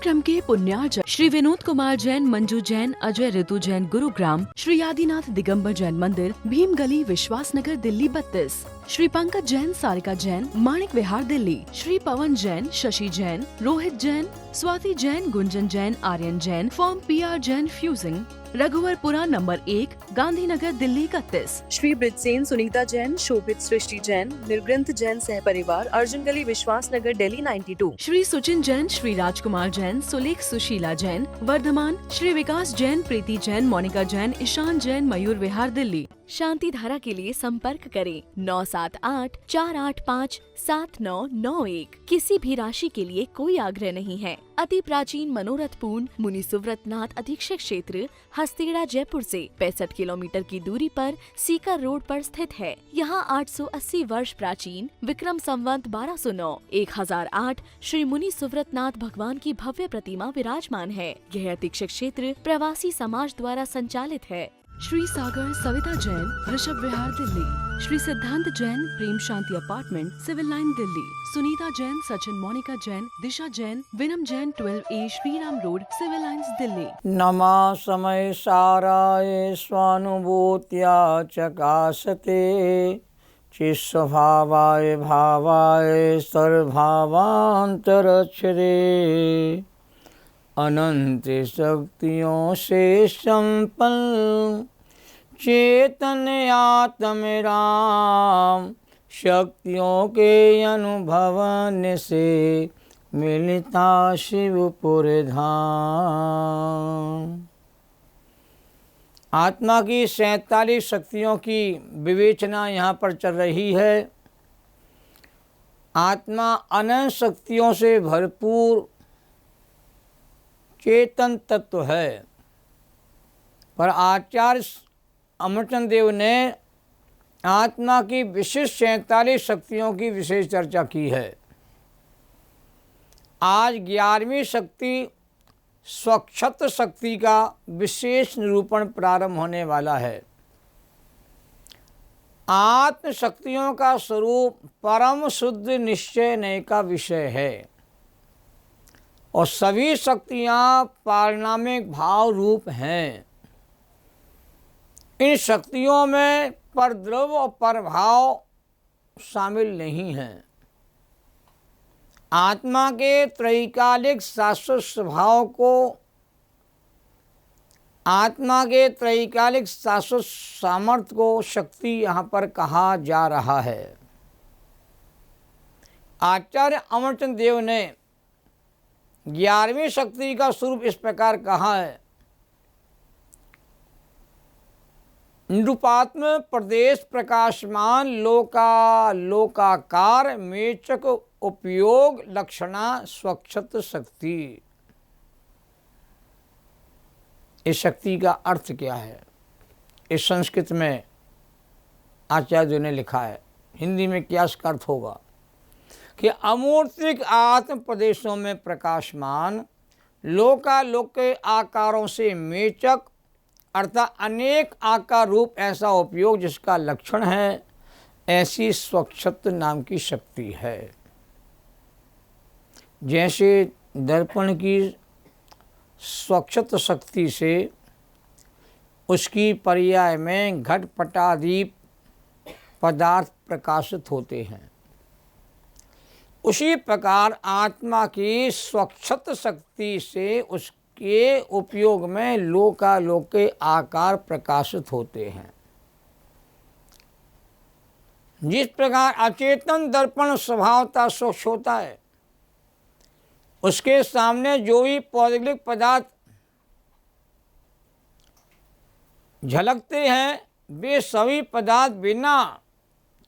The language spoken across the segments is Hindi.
विक्रम के पुण्यार्जन श्री विनोद कुमार जैन, मंजू जैन, अजय ऋतु जैन गुरुग्राम, श्री आदिनाथ दिगंबर जैन मंदिर, Bhim Gali, Vishwas Nagar, Delhi 32। Shri Pankaj Jain, Sarika Jain, Manik Vihar, Delhi. Shri Pawan Jain, Shashi Jain, Rohit Jain, Swati Jain, Gunjan Jain, Aryan Jain, form PR Jain fusing, Raghuvarpura number 1, Gandhinagar, Delhi 31। Shri Brijsen, Sunita Jain, Shobhit Srishti Jain, Nirgranth Jain सह परिवार, अर्जुन गली, विश्वास नगर, दिल्ली 92। श्री सुचिन जैन, श्री राजकुमार जैन, सुलेख सुशीला जैन, वर्धमान। श्री विकास जैन, प्रीति जैन, मोनिका जैन, ईशान जैन, मयूर विहार, दिल्ली। शांति धारा के लिए संपर्क करें 9784857991। किसी भी राशि के लिए कोई आग्रह नहीं है। अति प्राचीन मनोरथपूर्ण मुनि सुव्रतनाथ अधीक्षक क्षेत्र हस्तेड़ा जयपुर से 65 किलोमीटर की दूरी पर सीकर रोड पर स्थित है। यहाँ 880 वर्ष प्राचीन विक्रम संवत 1209 1008 श्री मुनि सुव्रतनाथ भगवान की भव्य प्रतिमा विराजमान है। यह अधीक्षक क्षेत्र प्रवासी समाज द्वारा संचालित है। श्री सागर सविता जैन, ऋषभ विहार, Delhi. Shri Siddhant Jain, Prem Shanti apartment, civil line, Delhi. Sunita Jain, Sachin, Monika Jain, Disha Jain, Vinam Jain, 12A Shriram road, civil lines, Delhi. नमः समय साराय स्वानुभूत्या चकाशते चिस्वभावाय भावाय सर्वभावांतरक्षरे अनंत शक्तियों से संपन्न चेतन आत्म राम शक्तियों के अनुभवन से मिलता शिवपुर धाम। आत्मा की 47 शक्तियों की विवेचना यहाँ पर चल रही है। आत्मा अनंत शक्तियों से भरपूर चेतन तत्व है, पर आचार्य अमरचंद देव ने आत्मा की विशिष्ट 47 शक्तियों की विशेष चर्चा की है। आज 11वीं शक्ति स्वक्षत्र शक्ति का विशेष निरूपण प्रारंभ होने वाला है। आत्म शक्तियों का स्वरूप परम शुद्ध निश्चय का विषय है और सभी शक्तियाँ पारिणामिक भाव रूप हैं। इन शक्तियों में परद्रव्य और परभाव शामिल नहीं हैं। आत्मा के त्रैकालिक शाश्वत स्वभाव को, आत्मा के त्रैकालिक शाश्वत सामर्थ्य को शक्ति यहाँ पर कहा जा रहा है। आचार्य अमरचंद देव ने 11वीं शक्ति का स्वरूप इस प्रकार कहा है। निरूपात्म प्रदेश प्रकाशमान लोकाकार मेचक उपयोग लक्षणा स्वक्षत्र शक्ति। इस शक्ति का अर्थ क्या है? इस संस्कृत में आचार्य ने लिखा है। हिंदी में क्या इसका अर्थ होगा कि अमूर्तिक आत्म प्रदेशों में प्रकाशमान लोकालोक के आकारों से मेचक अर्थात अनेक आकार रूप ऐसा उपयोग जिसका लक्षण है, ऐसी स्वक्षत्र नाम की शक्ति है। जैसे दर्पण की स्वक्षत्र शक्ति से उसकी पर्याय में घटपटादि पदार्थ प्रकाशित होते हैं, उसी प्रकार आत्मा की स्वक्षत्र शक्ति से उसके उपयोग में लोकालोक के आकार प्रकाशित होते हैं। जिस प्रकार अचेतन दर्पण स्वभावतः स्वच्छ होता है, उसके सामने जो भी पौद्गलिक पदार्थ झलकते हैं वे सभी पदार्थ बिना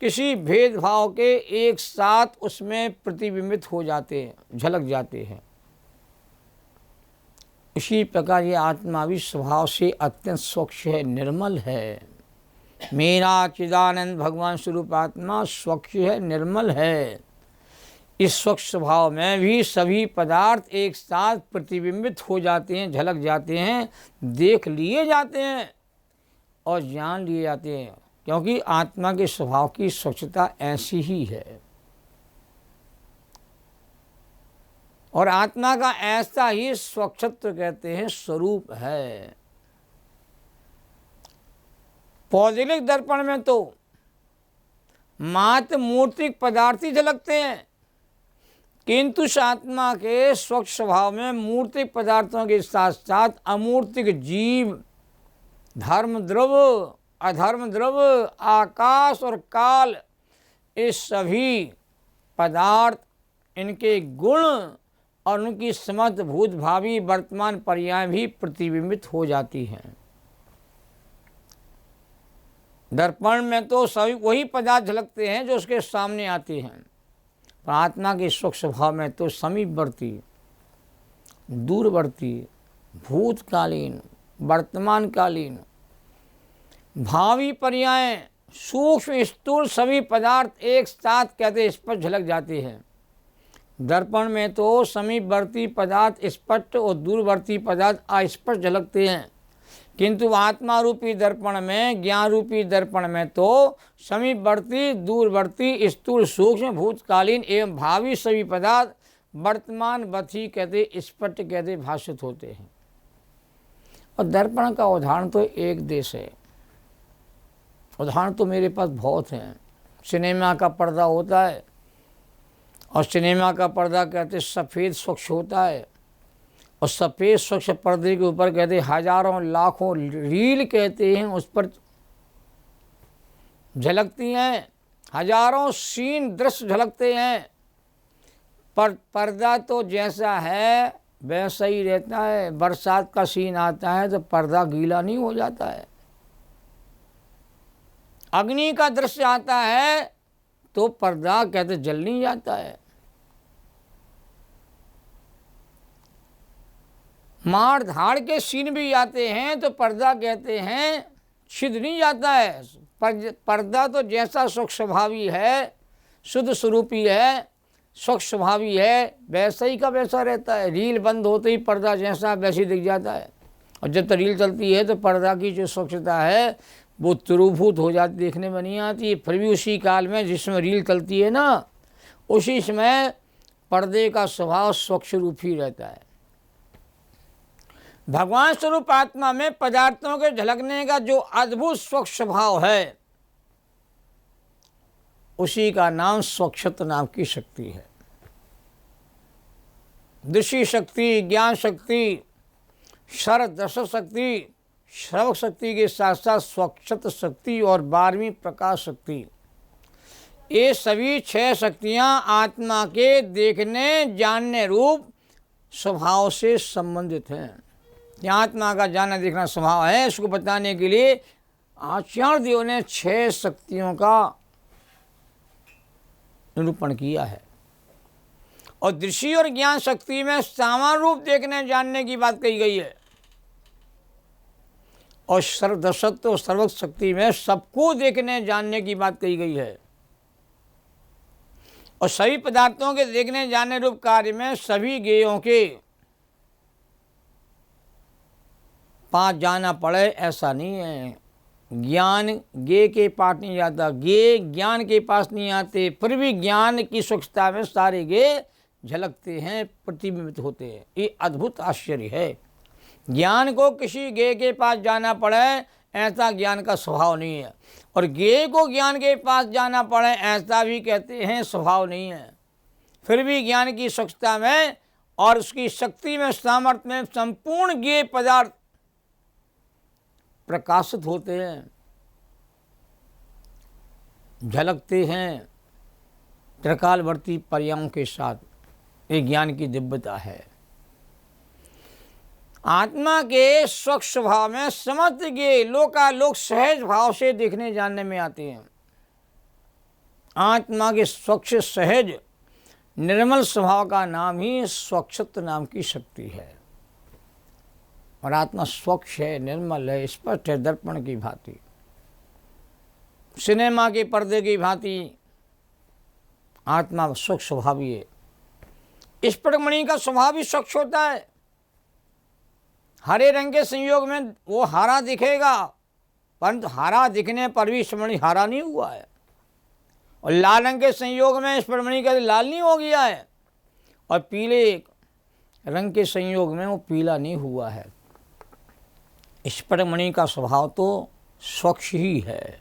किसी भेदभाव के एक साथ उसमें प्रतिबिंबित हो जाते हैं, झलक जाते हैं। इसी प्रकार ये आत्मा भी स्वभाव से अत्यंत स्वच्छ है, निर्मल है। मेरा चिदानंद भगवान स्वरूप आत्मा स्वच्छ है, निर्मल है। इस स्वच्छ स्वभाव में भी सभी पदार्थ एक साथ प्रतिबिंबित हो जाते हैं, झलक जाते हैं, देख लिए जाते हैं और जान लिए जाते हैं, क्योंकि आत्मा के स्वभाव की स्वच्छता ऐसी ही है। और आत्मा का ऐसा ही स्वच्छत्व कहते हैं स्वरूप है। पौद्गलिक दर्पण में तो मात्र मूर्तिक पदार्थ ही झलकते हैं, किंतु इस आत्मा के स्वच्छ स्वभाव में मूर्तिक पदार्थों के साथ साथ अमूर्तिक जीव, धर्म द्रव्य, अधर्म द्रव्य, आकाश और काल, इस सभी पदार्थ, इनके गुण और उनकी समस्त भूत भावी वर्तमान पर्याय भी प्रतिबिंबित हो जाती हैं। दर्पण में तो सभी वही पदार्थ झलकते हैं जो उसके सामने आते हैं, पर आत्मा के स्वच्छ स्वभाव में तो समीपवर्ती, दूरवर्ती, भूतकालीन, वर्तमानकालीन, भावी पर्याय, सूक्ष्म स्थूल सभी पदार्थ एक साथ कहते स्पष्ट झलक जाते हैं। दर्पण में तो समीपवर्ती पदार्थ स्पष्ट और दूरवर्ती पदार्थ अस्पष्ट झलकते हैं, किंतु आत्मा रूपी दर्पण में, ज्ञान रूपी दर्पण में तो समीपवर्ती, दूरवर्ती, स्थूल, सूक्ष्म, भूतकालीन एवं भावी सभी पदार्थ वर्तमान वथी कहते स्पष्ट कहते भाषित होते हैं। और दर्पण का उदाहरण तो एक देश है, उदाहरण तो मेरे पास बहुत हैं। सिनेमा का पर्दा होता है और सिनेमा का पर्दा कहते सफ़ेद स्वच्छ होता है, और सफ़ेद स्वच्छ पर्दे के ऊपर कहते हजारों लाखों रील कहते हैं उस पर झलकती हैं, हजारों सीन दृश्य झलकते हैं। पर पर्दा तो जैसा है वैसा ही रहता है। बरसात का सीन आता है तो पर्दा गीला नहीं हो जाता है। अग्नि का दृश्य आता है तो पर्दा कहते जल नहीं जाता है। मार धाड़ के सीन भी आते हैं तो पर्दा कहते हैं छिद नहीं जाता है। पर्दा तो जैसा स्वच्छ स्वभावी है, शुद्ध स्वरूपी है, स्वच्छ स्वभावी है, वैसा ही का वैसा रहता है। रील बंद होते ही पर्दा जैसा वैसे दिख जाता है, और जब तक रील चलती है तो पर्दा की जो स्वच्छता है वो तुरूभूत हो जाती, देखने में नहीं आती। फिर भी उसी काल में जिसमें रील चलती है ना, उसी समय पर्दे का स्वभाव स्वच्छ रूप ही रहता है। भगवान स्वरूप आत्मा में पदार्थों के झलकने का जो अद्भुत स्वच्छ स्वभाव है, उसी का नाम स्वच्छत्व नाम की शक्ति है। दृष्टि शक्ति, ज्ञान शक्ति, दर्श शक्ति, श्रवक शक्ति के साथ साथ स्वच्छत्व शक्ति और 12वीं प्रकाश शक्ति, ये सभी 6 शक्तियाँ आत्मा के देखने जानने रूप स्वभाव से संबंधित हैं। यहाँ आत्मा का जानना देखना स्वभाव है, इसको बताने के लिए आचार्य देव ने 6 शक्तियों का निरूपण किया है। और दृष्टि और ज्ञान शक्ति में सामान्य रूप देखने जानने की बात कही गई है, और सर्वदर्शत्व और सर्वक शक्ति में सबको देखने जानने की बात कही गई है। और सभी पदार्थों के देखने जानने रूप कार्य में सभी ज्ञेयों के पास जाना पड़े ऐसा नहीं है। ज्ञान ज्ञेय के पास नहीं जाता, ज्ञेय ज्ञान के पास नहीं आते, फिर भी ज्ञान की स्वच्छता में सारे ज्ञेय झलकते हैं, प्रतिबिंबित होते हैं। ये अद्भुत आश्चर्य है। ज्ञान को किसी ज्ञेय के पास जाना पड़े ऐसा ज्ञान का स्वभाव नहीं है, और ज्ञेय को ज्ञान के पास जाना पड़े ऐसा भी कहते हैं स्वभाव नहीं है। फिर भी ज्ञान की स्वच्छता में और उसकी शक्ति में, सामर्थ्य में संपूर्ण ज्ञेय पदार्थ प्रकाशित होते हैं, झलकते हैं त्रिकालवर्ती पर्यायों के साथ। ये ज्ञान की दिव्यता है। आत्मा के स्वच्छ स्वभाव में समस्त ज्ञेय लोकालोक सहज भाव से देखने जानने में आते हैं। आत्मा के स्वच्छ सहज निर्मल स्वभाव का नाम ही स्वच्छत्व नाम की शक्ति है। और आत्मा स्वच्छ है, निर्मल है, स्पष्ट है, दर्पण की भांति, सिनेमा के पर्दे की भांति आत्मा स्वच्छ स्वभावी है। स्फटिकमणि का स्वभाव भी स्वच्छ होता है। हरे रंग के संयोग में वो हरा दिखेगा, परंतु हरा दिखने पर भी स्फटिकमणि हरा नहीं हुआ है। और लाल रंग के संयोग में स्फटिकमणि का लाल नहीं हो गया है। और पीले रंग के संयोग में वो पीला नहीं हुआ है। स्फटिक मणि का स्वभाव तो स्वच्छ ही है,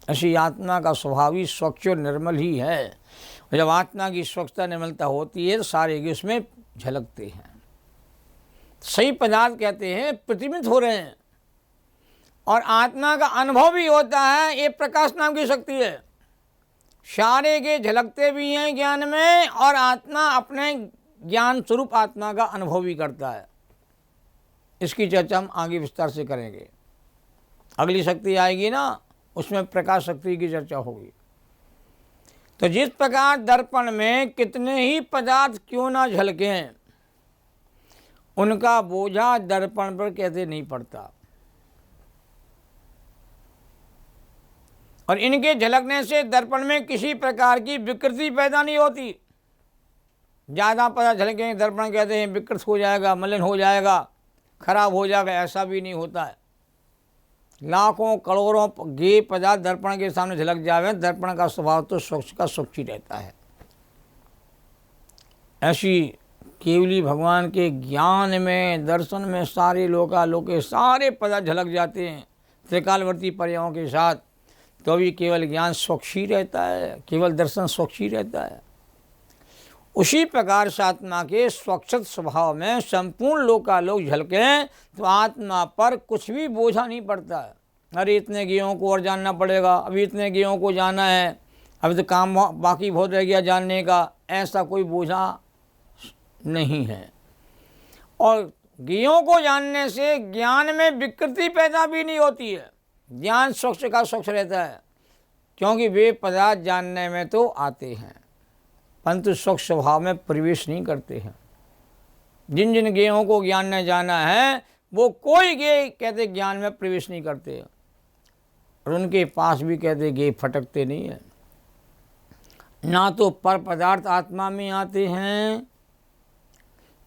ऐसी आत्मा का स्वभाव ही स्वच्छ और निर्मल ही है। और जब आत्मा की स्वच्छता निर्मलता होती है तो सारे के उसमें झलकते हैं। सही पदार्थ कहते हैं प्रतिबिंबित हो रहे हैं, और आत्मा का अनुभव भी होता है। ये प्रकाश नाम की शक्ति है, सारे के झलकते भी हैं ज्ञान में, और आत्मा अपने ज्ञान स्वरूप आत्मा का अनुभव भी करता है। इसकी चर्चा हम आगे विस्तार से करेंगे। अगली शक्ति आएगी ना, उसमें प्रकाश शक्ति की चर्चा होगी। तो जिस प्रकार दर्पण में कितने ही पदार्थ क्यों ना झलकें, उनका बोझा दर्पण पर कैसे नहीं पड़ता, और इनके झलकने से दर्पण में किसी प्रकार की विकृति पैदा नहीं होती। ज़्यादा पदार्थ झलकेंगे दर्पण कहते हैं विकृत हो जाएगा, मलिन हो जाएगा, खराब हो जाएगा, ऐसा भी नहीं होता है। लाखों करोड़ों गे पदार्थ दर्पण के सामने झलक जावे, दर्पण का स्वभाव तो स्वच्छ का स्वच्छ ही रहता है। ऐसी केवली भगवान के ज्ञान में, दर्शन में सारे लोकालोक के सारे पदार्थ झलक जाते हैं त्रिकालवर्ती पर्यायों के साथ, तो भी केवल ज्ञान स्वच्छ ही रहता है, केवल दर्शन स्वच्छ ही रहता है। उसी प्रकार से आत्मा के स्वच्छ स्वभाव में संपूर्ण लोकालोक झलकें तो आत्मा पर कुछ भी बोझा नहीं पड़ता है। अरे इतने ज्ञों को और जानना पड़ेगा, अभी इतने ज्ञों को जाना है, अभी तो काम बाकी बहुत रह गया जानने का, ऐसा कोई बोझा नहीं है। और ज्ञों को जानने से ज्ञान में विकृति पैदा भी नहीं होती है, ज्ञान स्वच्छ का स्वच्छ रहता है, क्योंकि वे पदार्थ जानने में तो आते हैं परंतु स्वच्छ स्वभाव में प्रवेश नहीं करते हैं। जिन जिन ज्ञों को ज्ञान ने जाना है वो कोई ज्ञेय कहते ज्ञान में प्रवेश नहीं करते, और उनके पास भी कहते ज्ञेय फटकते नहीं है। ना तो पर पदार्थ आत्मा में आते हैं,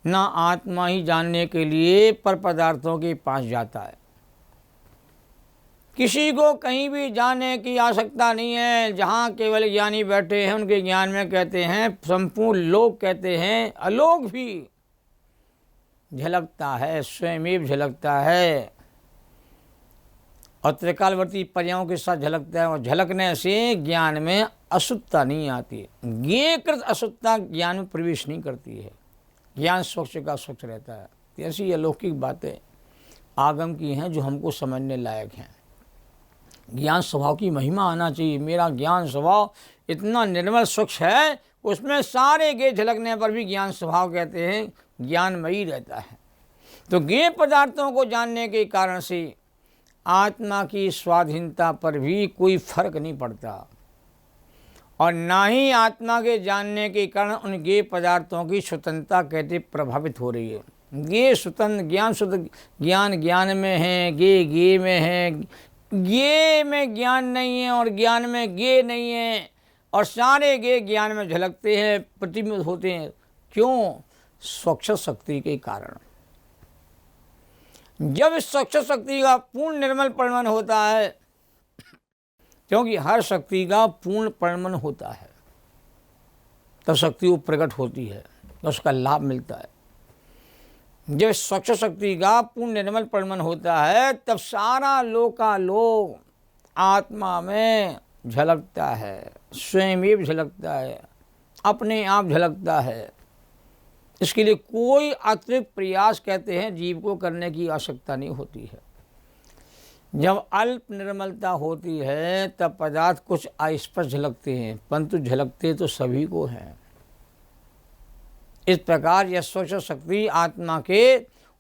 ना आत्मा ही जानने के लिए पर पदार्थों के पास जाता है। किसी को कहीं भी जाने की आवश्यकता नहीं है। जहाँ केवल ज्ञानी बैठे हैं उनके ज्ञान में कहते हैं संपूर्ण लोक कहते हैं अलोक भी झलकता है, स्वयं झलकता है, और त्रिकालवर्ती पर्यायों के साथ झलकता है। और झलकने से ज्ञान में अशुद्धता नहीं आती, ज्ञेयकृत अशुद्धता ज्ञान में प्रवेश नहीं करती है, ज्ञान स्वच्छ का स्वच्छ रहता है। ऐसी अलौकिक बातें आगम की हैं जो हमको समझने लायक हैं। ज्ञान स्वभाव की महिमा आना चाहिए। मेरा ज्ञान स्वभाव इतना निर्मल स्वच्छ है, उसमें सारे गे झलकने पर भी ज्ञान स्वभाव कहते हैं ज्ञानमयी रहता है। तो गे पदार्थों को जानने के कारण से आत्मा की स्वाधीनता पर भी कोई फर्क नहीं पड़ता, और ना ही आत्मा के जानने के कारण उन गे पदार्थों की स्वतंत्रता कहते प्रभावित हो रही है। गे स्वतंत्र, ज्ञान स्वतंत्र, ज्ञान ज्ञान में है, गे में है, गे में ज्ञान नहीं है और ज्ञान में गे नहीं है, और सारे गे ज्ञान में झलकते हैं, प्रतिबिंबित होते हैं। क्यों? स्वच्छ शक्ति के कारण। जब इस स्वच्छ शक्ति का पूर्ण निर्मल परिणमन होता है, क्योंकि हर शक्ति का पूर्ण परिणमन होता है, तब शक्ति वो प्रकट होती है, तो उसका लाभ मिलता है। जब स्वच्छ शक्ति का पूर्ण निर्मल परिणमन होता है तब सारा लोकालोक आत्मा में झलकता है, स्वयं झलकता है, अपने आप झलकता है। इसके लिए कोई अतिरिक्त प्रयास कहते हैं जीव को करने की आवश्यकता नहीं होती है। जब अल्प निर्मलता होती है तब पदार्थ कुछ अस्पष्ट झलकते हैं, परंतु झलकते तो सभी को हैं। इस प्रकार यह स्वच्छ शक्ति आत्मा के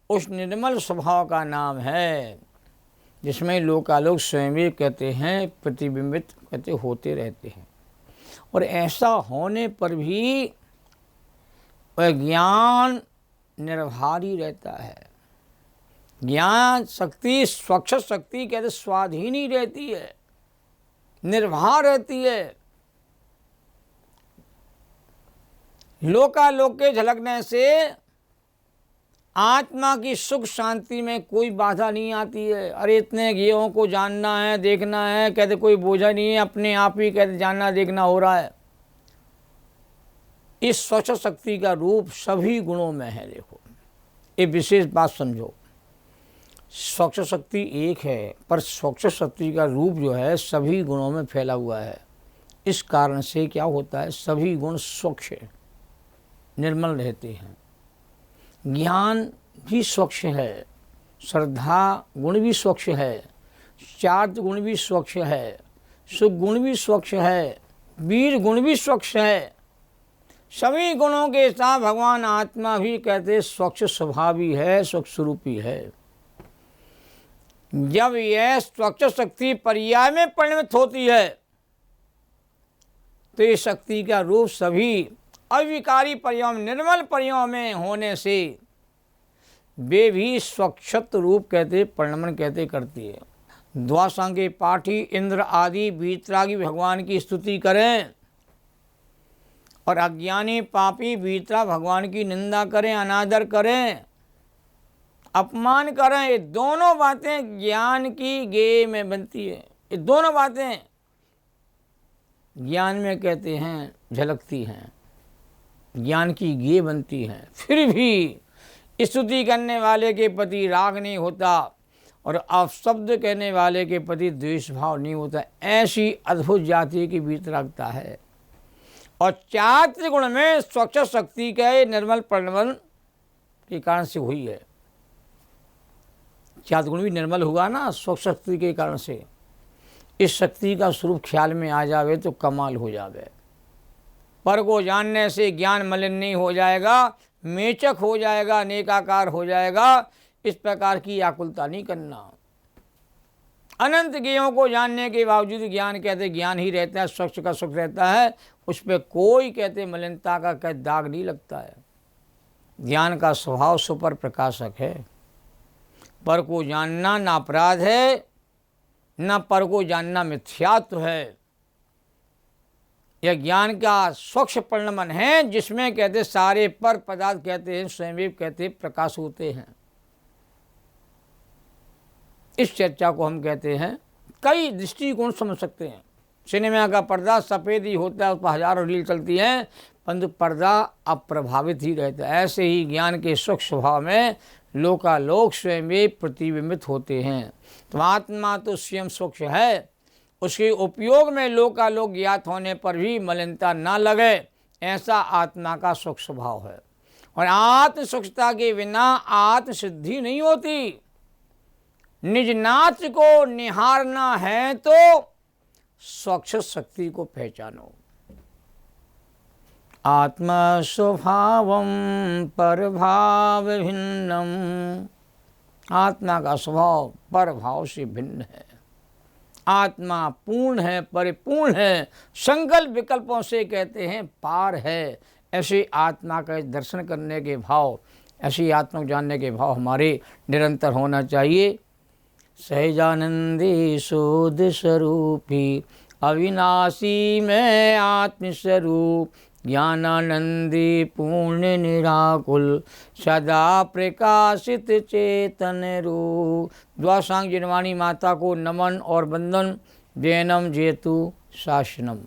उस निर्मल स्वभाव का नाम है जिसमें लोकालोक स्वयं कहते हैं प्रतिबिंबित कहते होते रहते हैं। और ऐसा होने पर भी वह ज्ञान निर्भर ही रहता है। ज्ञान शक्ति स्वच्छ शक्ति कहते स्वाधीन ही रहती है, निर्भर रहती है। लोकालोक के झलकने से आत्मा की सुख शांति में कोई बाधा नहीं आती है। अरे इतने ज्ञों को जानना है, देखना है, कहते कोई बोझा नहीं है, अपने आप ही कहते जानना देखना हो रहा है। इस स्वच्छ शक्ति का रूप सभी गुणों में है। देखो, ये विशेष बात समझो, स्वच्छ शक्ति एक है पर स्वच्छ शक्ति का रूप जो है सभी गुणों में फैला हुआ है। इस कारण से क्या होता है, सभी गुण स्वच्छ निर्मल रहते हैं। ज्ञान भी स्वच्छ है, श्रद्धा गुण भी स्वच्छ है, चार्य गुण भी स्वच्छ है, सुख गुण भी स्वच्छ है, वीर गुण भी स्वच्छ है। सभी गुणों के साथ भगवान आत्मा भी कहते स्वच्छ स्वभावी है, स्वच्छ स्वरूपी है। जब यह स्वच्छ शक्ति पर्याय में परिणमित होती है तो ये शक्ति का रूप सभी अविकारी पर्यायों में, निर्मल पर्यायों में होने से वे भी स्वच्छत रूप कहते, परिणमन कहते करती है। द्वासां के पाठी इंद्र आदि वीतरागी भगवान की स्तुति करें और अज्ञानी पापी वीतरा भगवान की निंदा करें, अनादर करें, अपमान करें, ये दोनों बातें ज्ञान की गेय में बनती है। ये दोनों बातें ज्ञान में कहते हैं झलकती हैं, ज्ञान की गेय बनती हैं। फिर भी स्तुति करने वाले के प्रति राग नहीं होता और अपशब्द कहने वाले के प्रति द्वेष भाव नहीं होता। ऐसी अद्भुत जाति की वीतरागता है। और चारित्र गुण में स्वच्छ शक्ति के निर्मल परिणमन के कारण से हुई है। चारित्र गुण भी निर्मल हुआ ना स्वच्छ शक्ति के कारण से। इस शक्ति का स्वरूप ख्याल में आ जावे तो कमाल हो जावे। पर को जानने से ज्ञान मलिन नहीं हो जाएगा, मेचक हो जाएगा, नेकाकार हो जाएगा। इस प्रकार की आकुलता नहीं करना। अनंत ज्ञों को जानने के बावजूद ज्ञान कहते ज्ञान ही रहता है, स्वच्छ का सुख रहता है, उस पर कोई कहते मलिनता का कहते दाग नहीं लगता है। ज्ञान का स्वभाव सुपर प्रकाशक है। पर को जानना ना अपराध है, न पर को जानना मिथ्यात्व है। यह ज्ञान का स्वच्छ परिणमन है जिसमें कहते सारे पर पदार्थ कहते हैं स्वयं कहते प्रकाश होते हैं। इस चर्चा को हम कहते हैं कई दृष्टिकोण समझ सकते हैं। सिनेमा का पर्दा सफ़ेद ही होता है, उस पर हजारों रील चलती हैं, परंतु पर्दा अप्रभावित ही रहता है। ऐसे ही ज्ञान के स्वच्छ स्वभाव में लोकालोक स्वयं प्रतिबिंबित होते हैं। तो आत्मा तो स्वयं स्वच्छ है, उसके उपयोग में लोकालोक ज्ञात होने पर भी मलिनता ना लगे, ऐसा आत्मा का स्वच्छ स्वभाव है। और आत्म स्वच्छता के बिना आत्म सिद्धि नहीं होती। निज नाच को निहारना है तो स्वच्छ शक्ति को पहचानो। आत्मा स्वभावम परभाव भिन्नम। आत्मा का स्वभाव परभाव से भिन्न है। आत्मा पूर्ण है, परिपूर्ण है, संकल्प विकल्पों से कहते हैं पार है। ऐसे आत्मा का दर्शन करने के भाव, ऐसी आत्मा को जानने के भाव हमारे निरंतर होना चाहिए। सहजानंदी शोध स्वरूपी अविनाशी में आत्मस्वरूप ज्ञानानंदी पूर्ण निराकुल सदा प्रकाशित चेतन रूप। द्वासांग जिनवाणी माता को नमन और वंदन। जैनम जेतु शासनम।